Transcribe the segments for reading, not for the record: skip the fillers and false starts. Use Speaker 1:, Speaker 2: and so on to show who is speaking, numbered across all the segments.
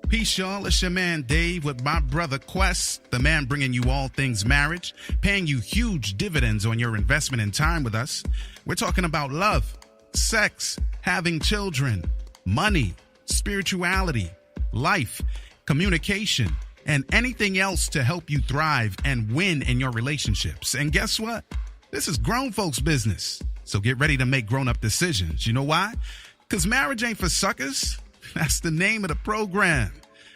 Speaker 1: Peace, y'all. It's your man Dave with my brother Quest, the man bringing you all things marriage, paying you huge dividends on your investment in time with us. We're talking about love, sex, having children, money, spirituality, life, communication, and anything else to help you thrive and win in your relationships. And guess what? This is grown folks' business. So get ready to make grown-up decisions. You know why? Because marriage ain't for suckers. That's the name of the program.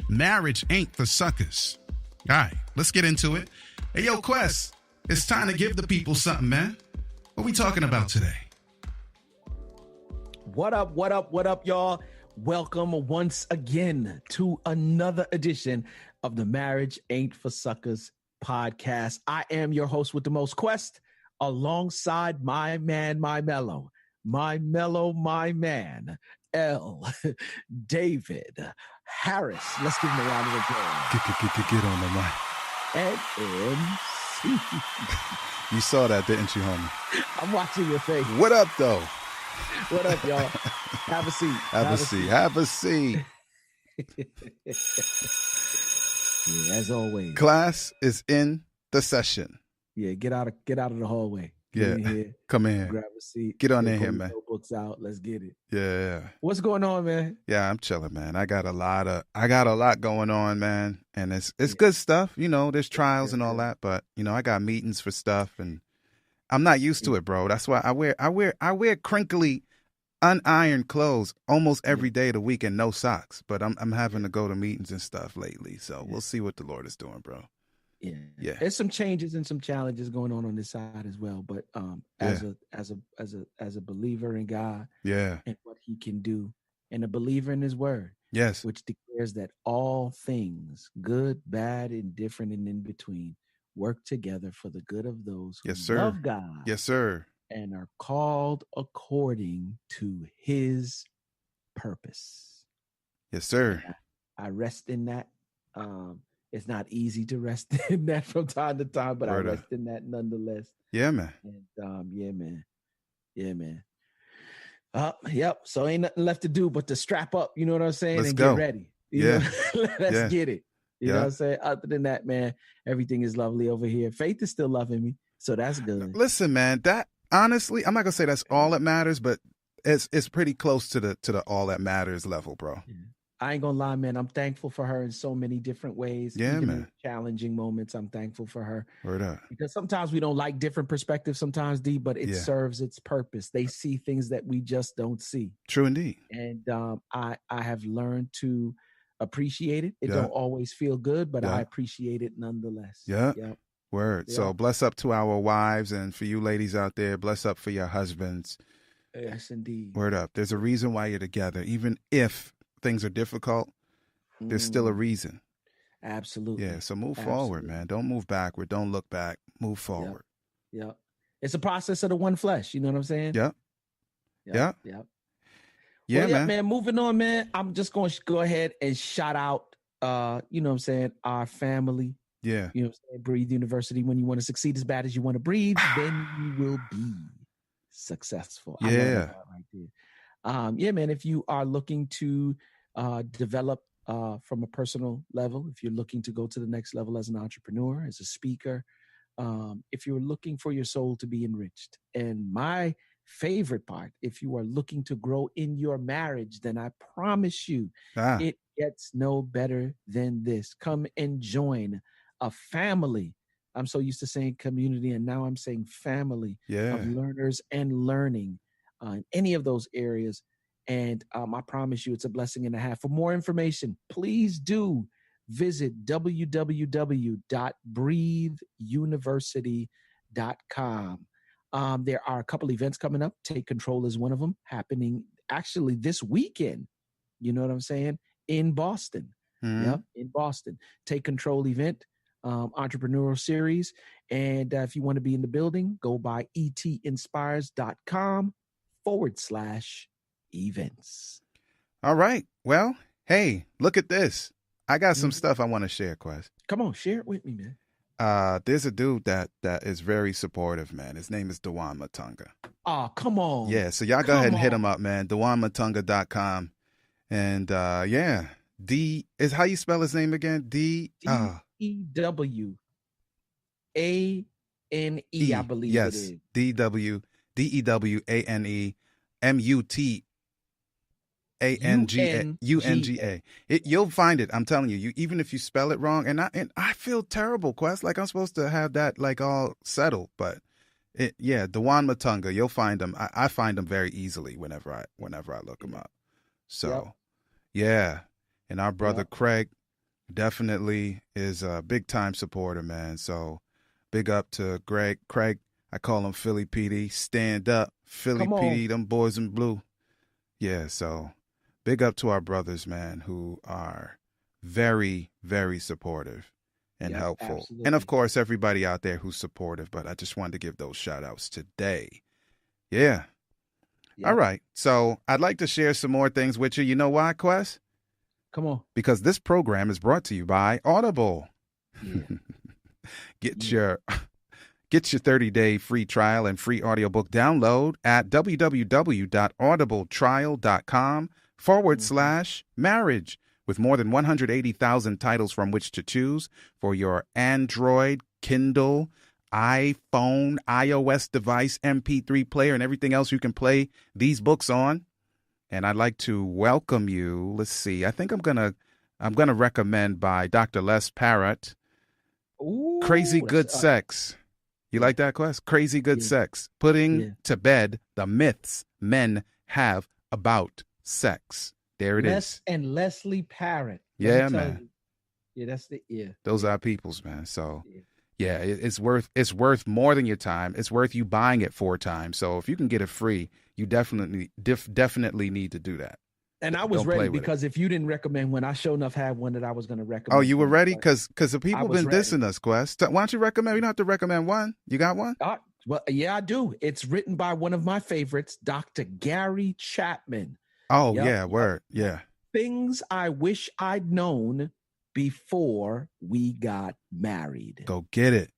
Speaker 1: Marriage ain't for suckers. All right, let's get into it. Hey, yo, Quest, it's time to give the people something, man. What we talking about today?
Speaker 2: What up, y'all? Welcome once again to another edition of the Marriage Ain't for Suckers podcast. I am your host with the most, Quest, alongside my man, my mellow, my man, L. David Harris. Let's give him a round of applause.
Speaker 3: Get on the mic.
Speaker 2: And MC.
Speaker 3: You saw that, didn't you, homie?
Speaker 2: I'm watching your face.
Speaker 3: What up, though?
Speaker 2: What up, y'all? Have a seat.
Speaker 3: Have a seat.
Speaker 2: Yeah, as always.
Speaker 3: Class is in the session.
Speaker 2: Yeah, get out of the hallway.
Speaker 3: Yeah, come in here.
Speaker 2: Grab a seat.
Speaker 3: Get on in here, man.
Speaker 2: Notebooks out. Let's get it.
Speaker 3: Yeah.
Speaker 2: What's going on, man?
Speaker 3: Yeah, I'm chilling, man. I got a lot going on, man, and it's good stuff. You know, there's trials and all that, but you know, I got meetings for stuff, and I'm not used to it, bro. That's why I wear crinkly, unironed clothes almost every day of the week and no socks. But I'm having to go to meetings and stuff lately, so we'll see what the Lord is doing, bro.
Speaker 2: Yeah. There's some changes and some challenges going on this side as well. But as a believer in God, and what He can do, and a believer in His Word,
Speaker 3: yes,
Speaker 2: which declares that all things, good, bad, indifferent, and in between, work together for the good of those who love God,
Speaker 3: yes, sir,
Speaker 2: and are called according to His purpose.
Speaker 3: Yes, sir.
Speaker 2: I rest in that. It's not easy to rest in that from time to time, but I rest in that nonetheless.
Speaker 3: Yeah, man.
Speaker 2: And yeah, man. Yep. So ain't nothing left to do but to strap up. You know what I'm saying?
Speaker 3: Let's
Speaker 2: and
Speaker 3: go.
Speaker 2: Get ready. Let's get it. You know what I'm saying? Other than that, man, everything is lovely over here. Faith is still loving me, so that's good.
Speaker 3: Listen, man. That honestly, I'm not gonna say that's all that matters, but it's pretty close to the all that matters level, bro.
Speaker 2: Yeah. I ain't gonna lie, man. I'm thankful for her in so many different ways.
Speaker 3: Yeah,
Speaker 2: even
Speaker 3: man.
Speaker 2: in challenging moments, I'm thankful for her.
Speaker 3: Word up.
Speaker 2: Because sometimes we don't like different perspectives, sometimes, D, but it serves its purpose. They see things that we just don't see.
Speaker 3: True indeed.
Speaker 2: And I have learned to appreciate it. It don't always feel good, but I appreciate it nonetheless.
Speaker 3: Yeah. Word. Yeah. So bless up to our wives, and for you ladies out there, bless up for your husbands.
Speaker 2: Yes, indeed.
Speaker 3: Word up. There's a reason why you're together, even if things are difficult, there's still a reason.
Speaker 2: Absolutely.
Speaker 3: Yeah, so move forward, man. Don't move backward. Don't look back. Move forward.
Speaker 2: Yeah. It's a process of the one flesh. You know what I'm saying?
Speaker 3: Yeah.
Speaker 2: Yeah, man. Moving on, man. I'm just going to go ahead and shout out, you know what I'm saying, our family.
Speaker 3: Yeah.
Speaker 2: You know what I'm saying? Breathe University. When you want to succeed as bad as you want to breathe, then you will be successful.
Speaker 3: Yeah.
Speaker 2: I love that right there. Yeah, man. If you are looking to develop from a personal level, if you're looking to go to the next level as an entrepreneur, as a speaker, if you're looking for your soul to be enriched, and my favorite part, if you are looking to grow in your marriage, then I promise you it gets no better than this. Come and join a family. I'm so used to saying community, and now I'm saying family of learners and learning in any of those areas. And I promise you it's a blessing and a half. For more information, please do visit www.breatheuniversity.com. There are a couple events coming up. Take Control is one of them, happening actually this weekend. You know what I'm saying? In Boston. Yeah, in Boston. Take Control event, entrepreneurial series. And if you want to be in the building, go by etinspires.com/events.
Speaker 3: All right. Well, hey, look at this. I got some stuff I want to share, Quest.
Speaker 2: Come on, share it with me, man.
Speaker 3: There's a dude that is very supportive, man. His name is Dewan Matunga.
Speaker 2: Oh, come on.
Speaker 3: Yeah, so y'all go ahead and hit him up, man. DewanMatunga.com. And D is how you spell his name again?
Speaker 2: DEWANE, I believe
Speaker 3: yes,
Speaker 2: it is.
Speaker 3: DEWANE MUTANGA. You'll find it. I'm telling you. Even if you spell it wrong, and I feel terrible, Quest. Like I'm supposed to have that like all settled, but Dewan Matunga. You'll find him. I find him very easily whenever I look him up. So, yeah, and our brother Craig definitely is a big time supporter, man. So, big up to Craig. I call him Philly PD. Stand up, Philly PD. Them boys in blue. Yeah. So, big up to our brothers, man, who are very, very supportive and helpful.
Speaker 2: Absolutely.
Speaker 3: And of course, everybody out there who's supportive, but I just wanted to give those shout outs today. Yeah. All right. So I'd like to share some more things with you. You know why, Quest?
Speaker 2: Come on.
Speaker 3: Because this program is brought to you by Audible.
Speaker 2: Yeah.
Speaker 3: Get your 30-day free trial and free audiobook download at www.audibletrial.com/marriage. With more than 180,000 titles from which to choose for your Android, Kindle, iPhone, iOS device, MP3 player, and everything else you can play these books on. And I'd like to welcome you. Let's see. I think I'm gonna recommend by Dr. Les Parrott.
Speaker 2: Ooh,
Speaker 3: Crazy Good Sex. You like that, Quest? Crazy Good Sex. Putting to bed the myths men have about sex. There it is.
Speaker 2: And Leslie Parrott.
Speaker 3: Yeah, man.
Speaker 2: That's
Speaker 3: Those are people's, man. So it's worth more than your time. It's worth you buying it 4 times. So if you can get it free, you definitely need to do that.
Speaker 2: And I was ready because if you didn't recommend one, I sure enough had one that I was going to recommend.
Speaker 3: Oh, you were ready? Because the people been dissing us, Quest. Why don't you recommend? You don't have to recommend one. You got one?
Speaker 2: Well, yeah, I do. It's written by one of my favorites, Dr. Gary Chapman.
Speaker 3: Oh, yeah, word. Yeah.
Speaker 2: Things I Wish I'd Known Before We Got Married.
Speaker 3: Go get it.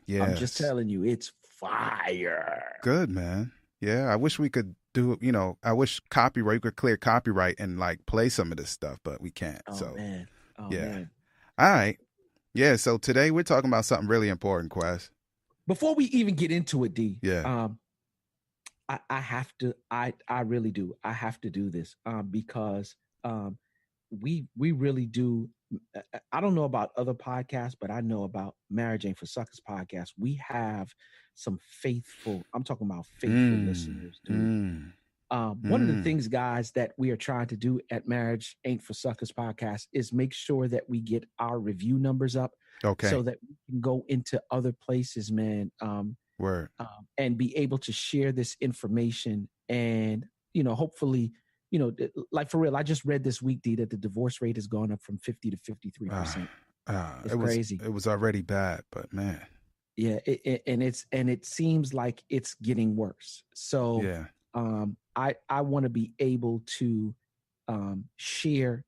Speaker 3: Yeah.
Speaker 2: I'm just telling you, it's fire.
Speaker 3: Good, man. Yeah, I wish we could do, I wish we could clear copyright and like play some of this stuff, but we can't.
Speaker 2: Man.
Speaker 3: Man. All right. Yeah, so today we're talking about something really important, Quest.
Speaker 2: Before we even get into it, D.
Speaker 3: Yeah.
Speaker 2: I have to. I really do. I have to do this because we really do. I don't know about other podcasts, but I know about Marriage Ain't for Suckers podcast. We have some faithful. I'm talking about faithful listeners, dude. One of the things, guys, that we are trying to do at Marriage Ain't for Suckers podcast is make sure that we get our review numbers up, so that we can go into other places, man.
Speaker 3: Word.
Speaker 2: And be able to share this information and, hopefully, like for real, I just read this week, D, that the divorce rate has gone up from 50 to 53%. It's crazy.
Speaker 3: It was already bad, but man.
Speaker 2: Yeah. It seems like it's getting worse. So I want to be able to share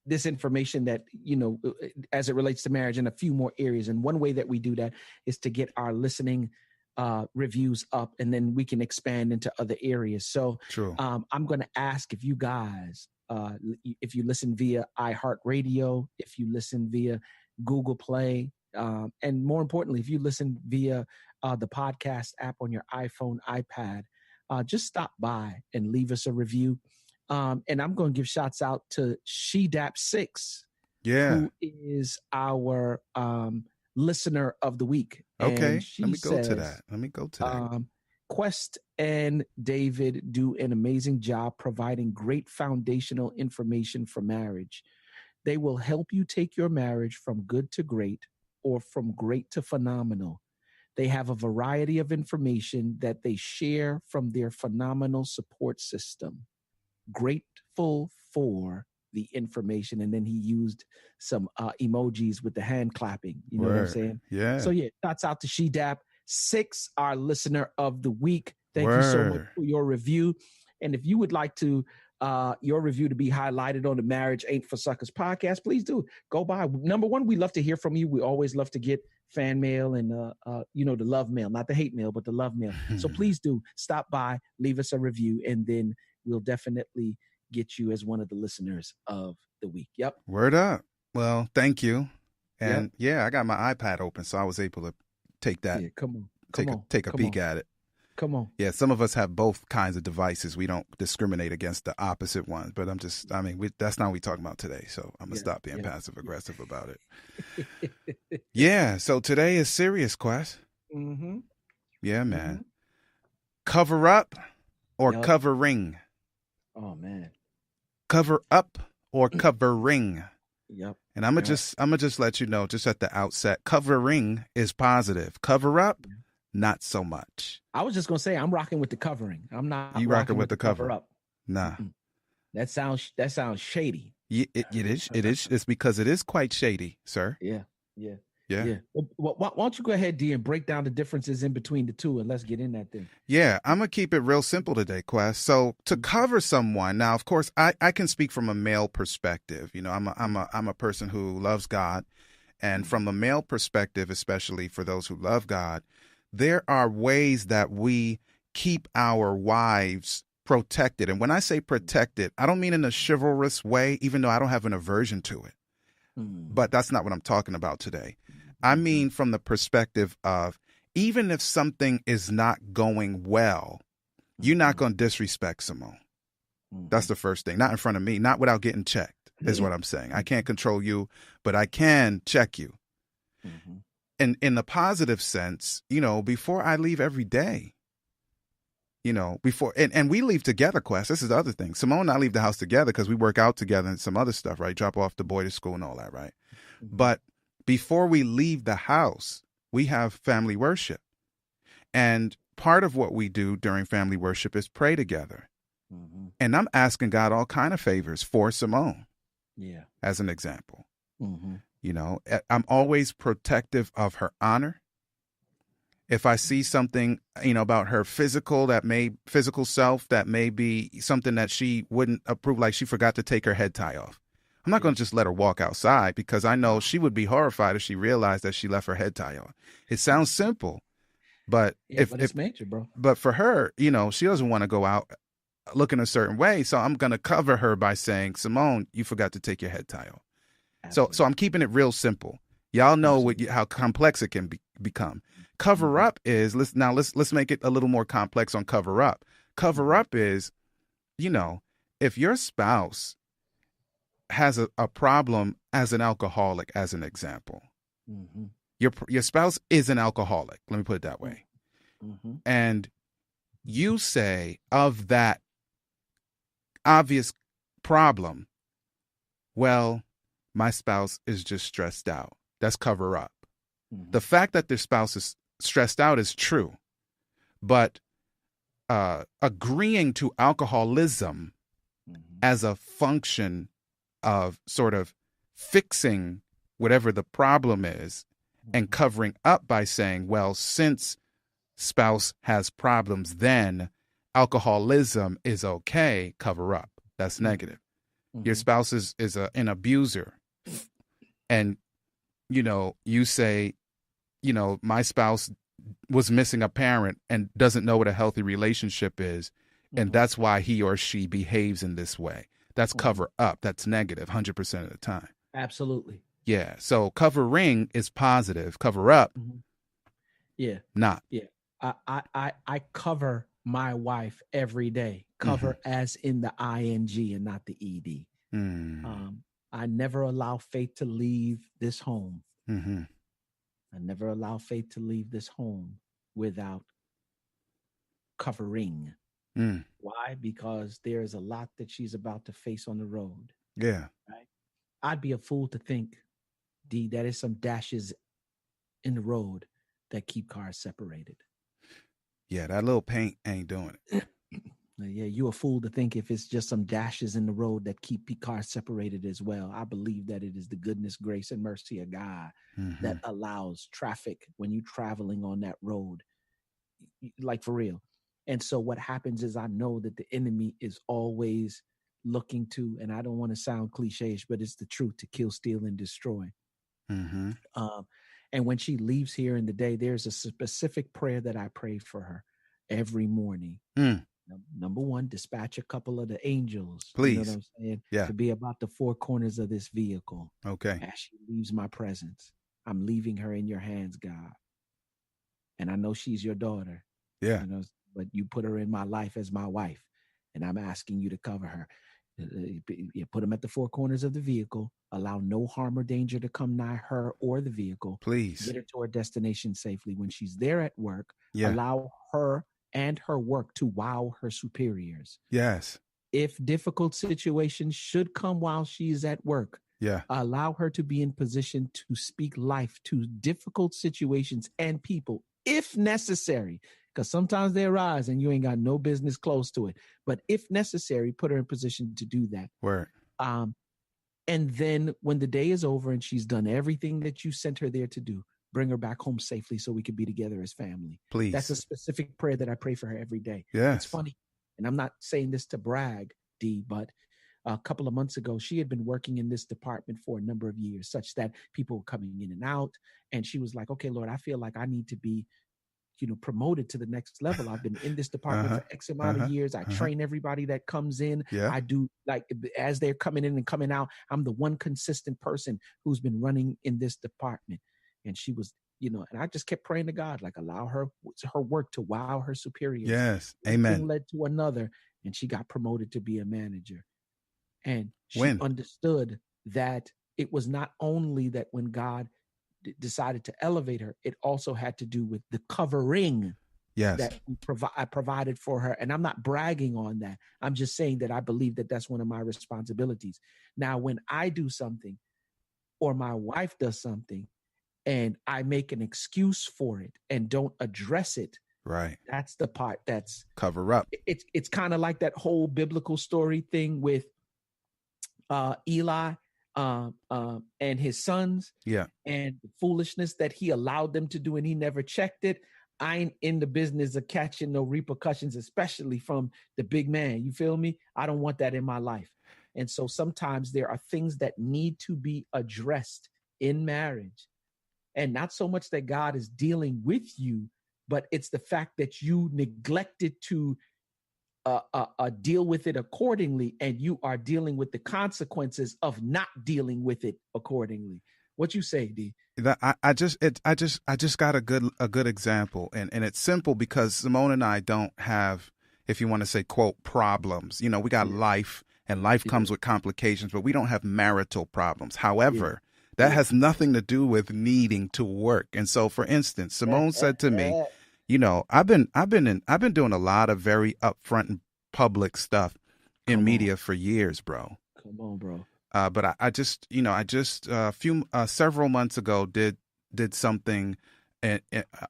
Speaker 2: this information that, as it relates to marriage in a few more areas. And one way that we do that is to get our listening reviews up, and then we can expand into other areas. So I'm going to ask if you guys, if you listen via iHeartRadio, if you listen via Google Play, and more importantly, if you listen via the podcast app on your iPhone, iPad, just stop by and leave us a review. And I'm going to give shouts out to SheDap6, who is our listener of the week.
Speaker 3: Okay, let me go to that.
Speaker 2: Quest and David do an amazing job providing great foundational information for marriage. They will help you take your marriage from good to great or from great to phenomenal. They have a variety of information that they share from their phenomenal support system. Grateful for the information. And then he used some emojis with the hand clapping. You know what I'm saying?
Speaker 3: Yeah.
Speaker 2: So shouts out to SheDap6, our listener of the week. Thank you so much for your review. And if you would like to your review to be highlighted on the Marriage Ain't for Suckers podcast, please do go by. Number one, we love to hear from you. We always love to get fan mail and the love mail, not the hate mail, but the love mail. So please do stop by, leave us a review, and then we'll definitely get you as one of the listeners of the the week. Yep.
Speaker 3: Word up. Well, thank you. And I got my iPad open, so I was able to take that.
Speaker 2: Yeah, come on.
Speaker 3: Take a peek at it.
Speaker 2: Come on.
Speaker 3: Yeah, some of us have both kinds of devices. We don't discriminate against the opposite ones. But that's not what we're talking about today. So I'm going to stop being passive aggressive about it. Yeah, so today is serious, Quest.
Speaker 2: Mm-hmm.
Speaker 3: Yeah, man. Mm-hmm. Cover up or covering?
Speaker 2: Oh, man.
Speaker 3: Cover up or covering?
Speaker 2: Yep.
Speaker 3: And I'm gonna just let you know, just at the outset, covering is positive. Cover up, not so much.
Speaker 2: I was just gonna say I'm rocking with the covering. I'm not.
Speaker 3: You rocking with the cover up? Nah.
Speaker 2: Mm-mm. That sounds shady.
Speaker 3: It is. It's because it is quite shady, sir.
Speaker 2: Yeah. Well, why don't you go ahead, D, and break down the differences in between the two, and let's get in that thing.
Speaker 3: Yeah, I'm gonna keep it real simple today, Quest. So to cover someone, now of course I can speak from a male perspective. You know, I'm a person who loves God, and from a male perspective, especially for those who love God, there are ways that we keep our wives protected. And when I say protected, I don't mean in a chivalrous way, even though I don't have an aversion to it. But that's not what I'm talking about today. I mean from the perspective of, even if something is not going well, you're not going to disrespect Simone. That's the first thing. Not in front of me, not without getting checked, is what I'm saying. I can't control you, but I can check you. And in the positive sense, you know, before I leave every day, you know, before, and we leave together, Quest. This is the other thing. Simone and I leave the house together because we work out together and some other stuff, right? Drop off the boy to school and all that, right? But before we leave the house, we have family worship. And part of what we do during family worship is pray together. And I'm asking God all kind of favors for Simone. Yeah. As an example. You know, I'm always protective of her honor. If I see something, you know, about her physical self that may be something that she wouldn't approve, like she forgot to take her head tie off, I'm not going to just let her walk outside, because I know she would be horrified if she realized that she left her head tie on. It sounds simple, but
Speaker 2: but it's major, bro.
Speaker 3: But for her, you know, she doesn't want to go out looking a certain way, so I'm going to cover her by saying, Simone, you forgot to take your head tie off. So I'm keeping it real simple. Y'all know how complex it can become. Cover up is, let's make it a little more complex on cover up. Cover up is, you know, if your spouse has a problem as an alcoholic, as an example, your spouse is an alcoholic, let me put it that way. And you say of that obvious problem, well, my spouse is just stressed out. That's cover up. The fact that their spouse is stressed out is true, but agreeing to alcoholism as a function of sort of fixing whatever the problem is and covering up by saying, well, since spouse has problems, then alcoholism is okay, cover up. That's negative. Your spouse is an abuser, and you know, you say, you know, my spouse was missing a parent and doesn't know what a healthy relationship is, and that's why he or she behaves in this way. That's cover up. That's negative 100% of the time.
Speaker 2: Absolutely.
Speaker 3: Yeah. So covering is positive. Cover up,
Speaker 2: yeah,
Speaker 3: not.
Speaker 2: Yeah. I cover my wife every day. Cover as in the ing and not the ed. I never allow faith to leave this home. I never allow faith to leave this home without covering. Why? Because there's a lot that she's about to face on the road.
Speaker 3: Yeah.
Speaker 2: Right? I'd be a fool to think, D, that is some dashes in the road that keep cars separated.
Speaker 3: Yeah, that little paint ain't doing it.
Speaker 2: Yeah, you a fool to think if it's just some dashes in the road that keep cars separated as well. I believe that it is the goodness, grace, and mercy of God that allows traffic when you're traveling on that road, like for real. And so what happens is, I know that the enemy is always looking to, and I don't want to sound cliche-ish, but it's the truth, to kill, steal, and destroy. And when she leaves here in the day, there's a specific prayer that I pray for her every morning. Number one, dispatch a couple of the angels. You know what
Speaker 3: Please.
Speaker 2: I'm saying?
Speaker 3: Yeah.
Speaker 2: To be about the four corners of this vehicle.
Speaker 3: Okay.
Speaker 2: As she leaves my presence, I'm leaving her in your hands, God. And I know she's your daughter.
Speaker 3: Yeah.
Speaker 2: You know, but you put her in my life as my wife, and I'm asking you to cover her. You put them at the four corners of the vehicle. Allow no harm or danger to come nigh her or the vehicle.
Speaker 3: Please.
Speaker 2: Get her to her destination safely. When she's there at work,
Speaker 3: Yeah.
Speaker 2: allow her and her work to wow her superiors.
Speaker 3: Yes.
Speaker 2: If difficult situations should come while she's at work,
Speaker 3: Yeah.
Speaker 2: allow her to be in position to speak life to difficult situations and people, if necessary, because sometimes they arise and you ain't got no business close to it. But if necessary, put her in position to do that.
Speaker 3: Word.
Speaker 2: And then when the day is over and she's done everything that you sent her there to do, bring her back home safely so we can be together as family.
Speaker 3: Please.
Speaker 2: That's a specific prayer that I pray for her every day.
Speaker 3: Yes.
Speaker 2: It's funny. And I'm not saying this to brag, D, but a couple of months ago, she had been working in this department for a number of years, such that people were coming in and out. And she was like, okay, Lord, I feel like I need to be, promoted to the next level. I've been in this department for X amount of years. I train everybody that comes in.
Speaker 3: Yeah.
Speaker 2: I do, like, as they're coming in and coming out, I'm the one consistent person who's been running in this department. And she was, and I just kept praying to God, like, allow her work to wow her superiors.
Speaker 3: Yes.
Speaker 2: One
Speaker 3: Amen.
Speaker 2: thing led to another, and she got promoted to be a manager. And she
Speaker 3: When?
Speaker 2: understood that it was not only that when God decided to elevate her, it also had to do with the covering that I provided for her. And I'm not bragging on that. I'm just saying that I believe that that's one of my responsibilities. Now, when I do something or my wife does something and I make an excuse for it and don't address it,
Speaker 3: right,
Speaker 2: that's the part that's
Speaker 3: cover up.
Speaker 2: It's kind of like that whole biblical story thing with Eli and his sons, and the foolishness that he allowed them to do, and he never checked it. I ain't in the business of catching no repercussions, especially from the big man. You feel me? I don't want that in my life. And so sometimes there are things that need to be addressed in marriage, and not so much that God is dealing with you, but it's the fact that you neglected to deal with it accordingly, and you are dealing with the consequences of not dealing with it accordingly. What you say, D?
Speaker 3: I just got a good example, and it's simple because Simone and I don't have, if you want to say, quote, problems. We got life, and life comes with complications, but we don't have marital problems. However, that has nothing to do with needing to work. And so, for instance, Simone said to me, I've been doing a lot of very upfront and public stuff in media for years, bro.
Speaker 2: Come on, bro.
Speaker 3: But I just several months ago did something and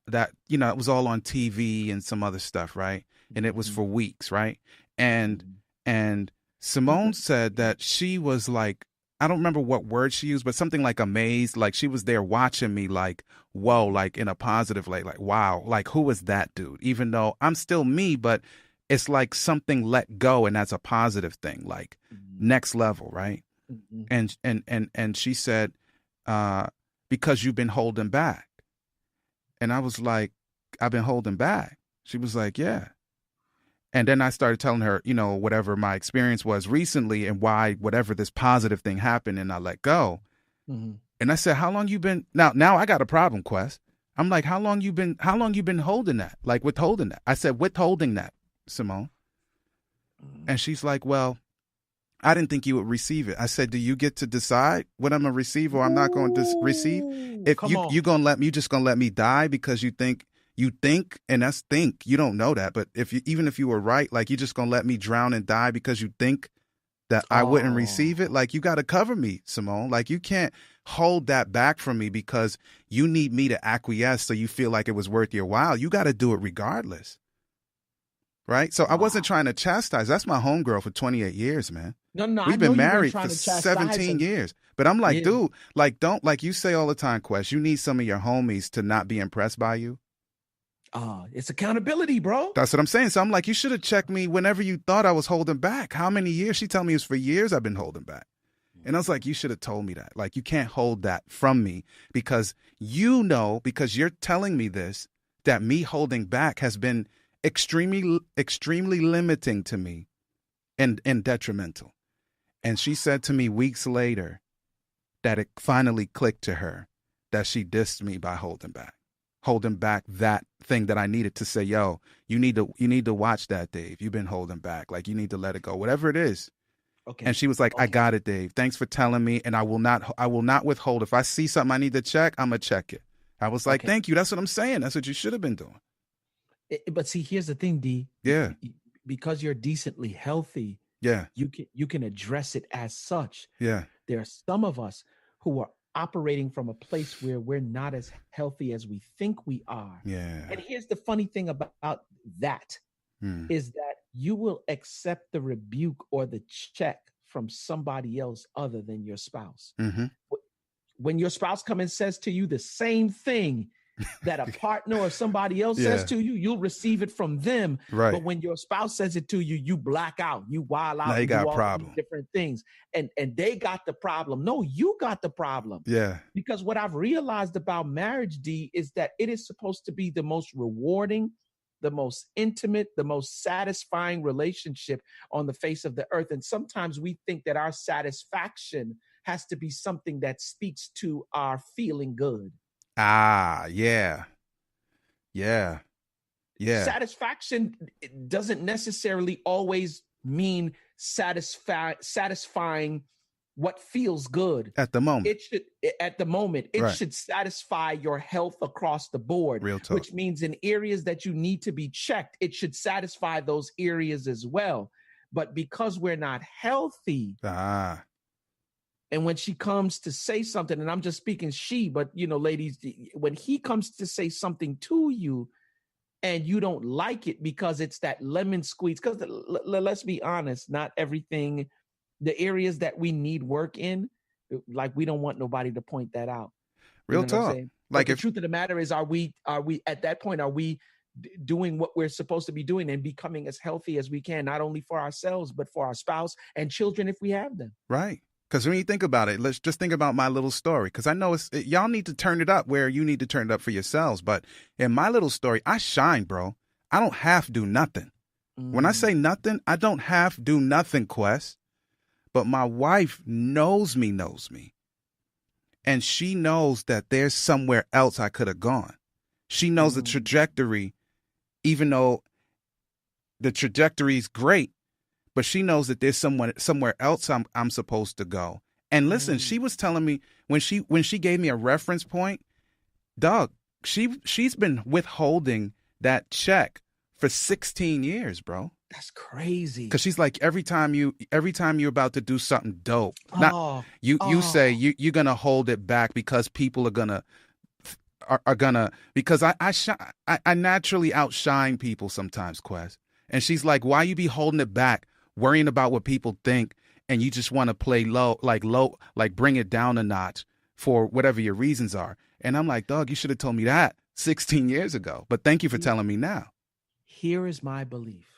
Speaker 3: that, it was all on TV and some other stuff, right? And it was for weeks, right? And Simone said that she was like, I don't remember what word she used, but something like amazed, like she was there watching me, like, whoa, like in a positive way, like, wow, like who is that dude? Even though I'm still me, but it's like something let go, and that's a positive thing, like next level, right? And she said, because you've been holding back. And I was like, I've been holding back. She was like, yeah. And then I started telling her, whatever my experience was recently and why whatever this positive thing happened, and I let go. And I said, how long you been now I got a problem, Quest. I'm like, how long you been holding that? Like withholding that? I said, withholding that, Simone. And she's like, well, I didn't think you would receive it. I said, do you get to decide what I'm going to receive or I'm not going to receive? If you just going to let me die because you think, and that's think, you don't know that. But even if you were right, like you just going to let me drown and die because you think that I wouldn't receive it. Like you got to cover me, Simone. Like you can't hold that back from me because you need me to acquiesce so you feel like it was worth your while. You got to do it regardless. Right? So I wasn't trying to chastise. That's my homegirl for 28 years, man.
Speaker 2: No,
Speaker 3: we've been married for 17 years. But I'm like, dude, like, don't, like you say all the time, Quest, you need some of your homies to not be impressed by you.
Speaker 2: It's accountability, bro.
Speaker 3: That's what I'm saying. So I'm like, you should have checked me whenever you thought I was holding back. How many years? She told me it was for years I've been holding back. And I was like, you should have told me that. Like, you can't hold that from me because because you're telling me this, that me holding back has been extremely limiting to me and detrimental. And she said to me weeks later that it finally clicked to her that she dissed me by holding back that thing that I needed to say, yo, you need to watch that, Dave. You've been holding back. Like, you need to let it go, whatever it is.
Speaker 2: Okay.
Speaker 3: And she was like, I got it, Dave. Thanks for telling me. And I will not withhold. If I see something I need to check, I'm going to check it. I was like, thank you. That's what I'm saying. That's what you should have been doing.
Speaker 2: But see, here's the thing, D.
Speaker 3: Yeah.
Speaker 2: Because you're decently healthy.
Speaker 3: Yeah.
Speaker 2: You can address it as such.
Speaker 3: Yeah.
Speaker 2: There are some of us who are operating from a place where we're not as healthy as we think we are.
Speaker 3: Yeah.
Speaker 2: And here's the funny thing about that is that you will accept the rebuke or the check from somebody else other than your spouse.
Speaker 3: Mm-hmm.
Speaker 2: When your spouse comes and says to you the same thing that a partner or somebody else says to you, you'll receive it from them.
Speaker 3: Right.
Speaker 2: But when your spouse says it to you, you black out, you wild out,
Speaker 3: now you got
Speaker 2: do
Speaker 3: a
Speaker 2: all
Speaker 3: problem.
Speaker 2: these different things. And they got the problem. No, you got the problem.
Speaker 3: Yeah.
Speaker 2: Because what I've realized about marriage, D, is that it is supposed to be the most rewarding, the most intimate, the most satisfying relationship on the face of the earth. And sometimes we think that our satisfaction has to be something that speaks to our feeling good.
Speaker 3: Ah, yeah. Yeah. Yeah.
Speaker 2: Satisfaction doesn't necessarily always mean satisfying what feels good
Speaker 3: At the moment.
Speaker 2: It should satisfy your health across the board.
Speaker 3: Real talk.
Speaker 2: Which means in areas that you need to be checked, it should satisfy those areas as well. But because we're not healthy, and when she comes to say something, and I'm just speaking she, but ladies, when he comes to say something to you and you don't like it because it's that lemon squeeze, because let's be honest, not everything, the areas that we need work in, like, we don't want nobody to point that out.
Speaker 3: Real talk. Like,
Speaker 2: the truth of the matter is, are we at that point, are we doing what we're supposed to be doing and becoming as healthy as we can, not only for ourselves, but for our spouse and children if we have them?
Speaker 3: Right. Because when you think about it, let's just think about my little story. Because I know y'all need to turn it up where you need to turn it up for yourselves. But in my little story, I shine, bro. I don't have to do nothing. When I say nothing, I don't have to do nothing, Quest. But my wife knows me. And she knows that there's somewhere else I could have gone. She knows the trajectory, even though the trajectory is great. But she knows that there's somewhere else I'm supposed to go. And listen, she was telling me when she gave me a reference point, dog, she's been withholding that check for 16 years, bro.
Speaker 2: That's crazy.
Speaker 3: Because she's like, every time you're about to do something dope, you say you're gonna hold it back because people are gonna because I naturally outshine people sometimes, Quest. And she's like, why you be holding it back, worrying about what people think, and you just want to play low, like bring it down a notch for whatever your reasons are. And I'm like, dog, you should have told me that 16 years ago. But thank you for telling me now.
Speaker 2: Here is my belief.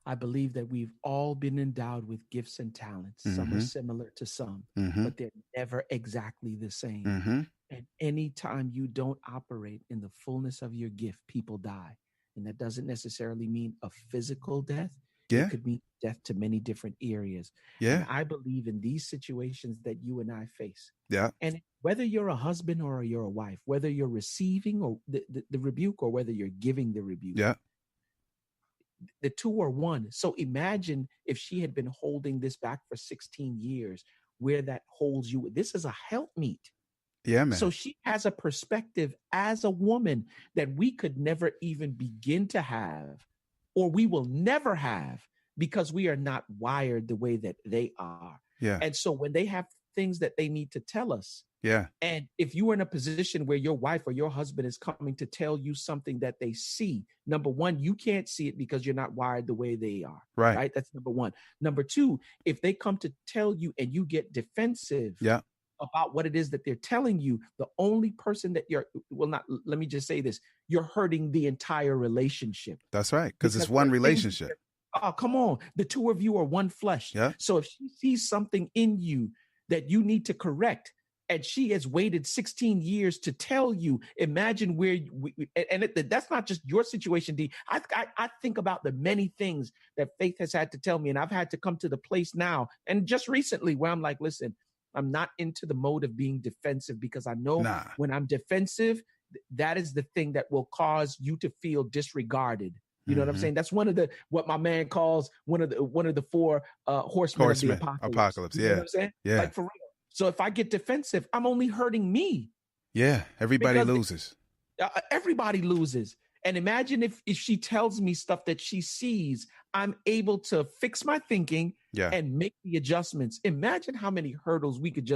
Speaker 2: I believe that we've all been endowed with gifts and talents. Some are similar to some, but they're never exactly the same. And anytime you don't operate in the fullness of your gift, people die. And that doesn't necessarily mean a physical death.
Speaker 3: Yeah.
Speaker 2: It could mean death to many different areas.
Speaker 3: Yeah.
Speaker 2: And I believe in these situations that you and I face.
Speaker 3: Yeah.
Speaker 2: And whether you're a husband or you're a wife, whether you're receiving or the rebuke or whether you're giving the rebuke.
Speaker 3: Yeah.
Speaker 2: The two are one. So imagine if she had been holding this back for 16 years, where that holds you. This is a helpmeet.
Speaker 3: Yeah, man.
Speaker 2: So she has a perspective as a woman that we could never even begin to have, or we will never have, because we are not wired the way that they are.
Speaker 3: Yeah.
Speaker 2: And so when they have things that they need to tell us,
Speaker 3: yeah.
Speaker 2: And if you are in a position where your wife or your husband is coming to tell you something that they see, number one, you can't see it because you're not wired the way they are. Right. That's number one. Number two, if they come to tell you and you get defensive about what it is that they're telling you, the only person that let me just say this, you're hurting the entire relationship.
Speaker 3: That's right. Because it's one relationship.
Speaker 2: Oh, come on. The two of you are one flesh.
Speaker 3: Yeah.
Speaker 2: So if she sees something in you that you need to correct, and she has waited 16 years to tell you. Imagine where that's not just your situation, D. I think about the many things that Faith has had to tell me, and I've had to come to the place now, and just recently, where I'm like, listen, I'm not into the mode of being defensive, because I know when I'm defensive, that is the thing that will cause you to feel disregarded. You know what I'm saying? That's what my man calls one of the four horsemen of the apocalypse.
Speaker 3: Yeah.
Speaker 2: You know what I'm saying?
Speaker 3: Yeah.
Speaker 2: Like, for real. So if I get defensive, I'm only hurting me.
Speaker 3: Yeah. Everybody loses.
Speaker 2: Everybody loses. And imagine if she tells me stuff that she sees, I'm able to fix my thinking and make the adjustments. Imagine how many hurdles we could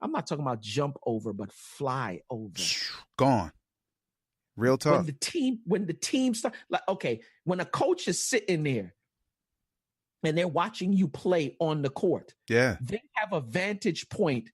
Speaker 2: I'm not talking about jump over, but fly over.
Speaker 3: Gone. Real talk.
Speaker 2: When the team start, like, okay, when a coach is sitting there and they're watching you play on the court, they have a vantage point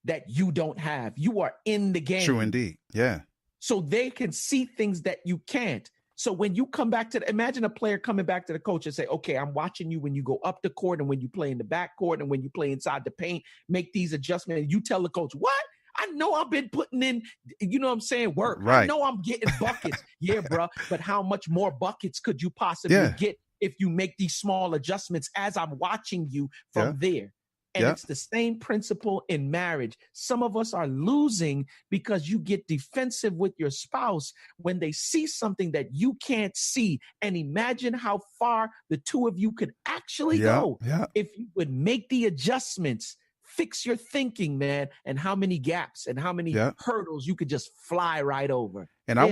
Speaker 2: that you don't have. You are in the game.
Speaker 3: True indeed. Yeah.
Speaker 2: So they can see things that you can't. So when you come back imagine a player coming back to the coach and say, okay, I'm watching you when you go up the court and when you play in the back court and when you play inside the paint, make these adjustments. And you tell the coach, what? I know I've been putting in, you know what I'm saying, work.
Speaker 3: Right.
Speaker 2: I know I'm getting buckets. Yeah, bro. But how much more buckets could you possibly get if you make these small adjustments as I'm watching you from there? And it's the same principle in marriage. Some of us are losing because you get defensive with your spouse when they see something that you can't see. And imagine how far the two of you could actually go if you would make the adjustments. Fix your thinking, man, and how many gaps and how many hurdles you could just fly right over.
Speaker 3: And I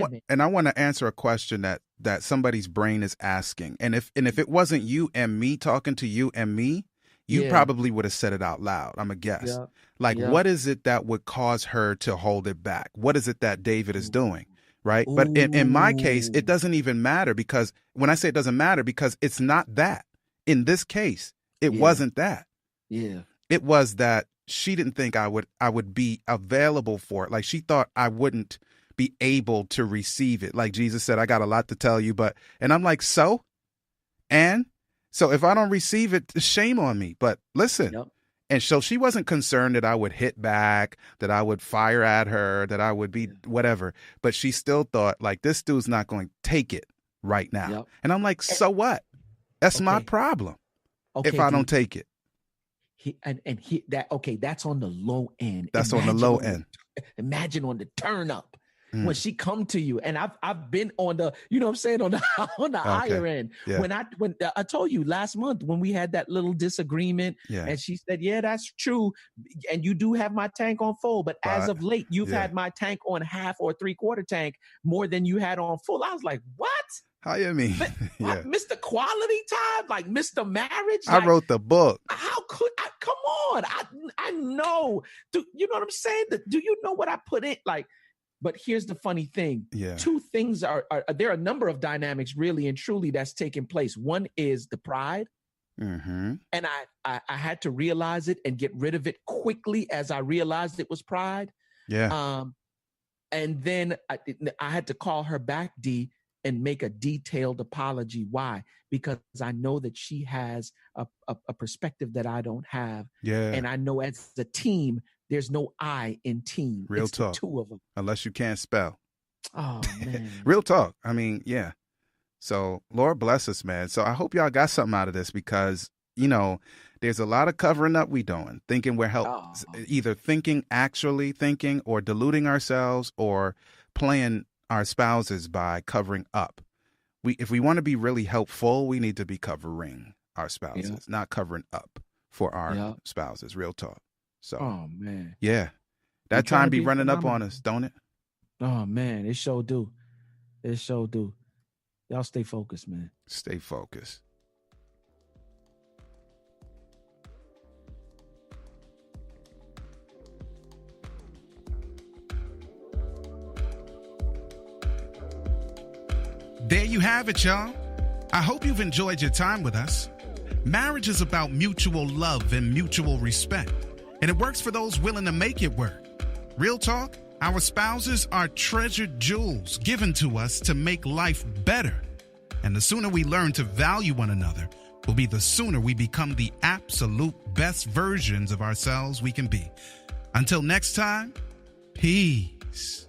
Speaker 3: want to answer a question that somebody's brain is asking. And if it wasn't you and me talking to you and me, you probably would have said it out loud. I'm a guess. What is it that would cause her to hold it back? What is it that David is doing? Right. Ooh. But in my case, it doesn't even matter, because when I say it doesn't matter, because it's not that. In this case, it wasn't that. Yeah. It was that she didn't think I would be available for it. Like, she thought I wouldn't be able to receive it. Like Jesus said, I got a lot to tell you, and I'm like, so if I don't receive it, shame on me. But listen, and so she wasn't concerned that I would hit back, that I would fire at her, that I would be whatever. But she still thought, like, this dude's not going to take it right now. And I'm like, so what? That's my problem if I don't take it.
Speaker 2: That's on the low end.
Speaker 3: That's on the low end.
Speaker 2: Imagine on the turn up when she come to you. And I've been on the, you know what I'm saying, on the higher end. Yeah. When I told you last month when we had that little disagreement, and she said, yeah, that's true. And you do have my tank on full, but as of late, you've had my tank on half or 3/4 tank more than you had on full. I was like, what?
Speaker 3: How you mean?
Speaker 2: Mr. Quality Time, like Mr. Marriage.
Speaker 3: I wrote the book.
Speaker 2: How could I? Come on, I know. You know what I'm saying? Do you know what I put in? Like, but here's the funny thing. Two things are there are a number of dynamics really and truly that's taking place. One is the pride. And I had to realize it and get rid of it quickly as I realized it was pride. And then I had to call her back, D, and make a detailed apology. Why? Because I know that she has a perspective that I don't have. And I know as a team, there's no I in team.
Speaker 3: Real
Speaker 2: it's
Speaker 3: talk.
Speaker 2: The two of them.
Speaker 3: Unless you can't spell.
Speaker 2: Oh, man.
Speaker 3: Real talk. I mean, So Lord bless us, man. So I hope y'all got something out of this, because, there's a lot of covering up we doing, thinking we're either actually thinking or deluding ourselves or playing our spouses by covering up. If we want to be really helpful, we need to be covering our spouses, not covering up for our spouses. Real talk. So,
Speaker 2: oh man,
Speaker 3: that time be running up on us, don't it?
Speaker 2: Oh man, it sure do. It sure do. Y'all stay focused, man.
Speaker 3: Stay focused.
Speaker 1: There you have it, y'all. I hope you've enjoyed your time with us. Marriage is about mutual love and mutual respect, and it works for those willing to make it work. Real talk, our spouses are treasured jewels given to us to make life better. And the sooner we learn to value one another will be the sooner we become the absolute best versions of ourselves we can be. Until next time, peace.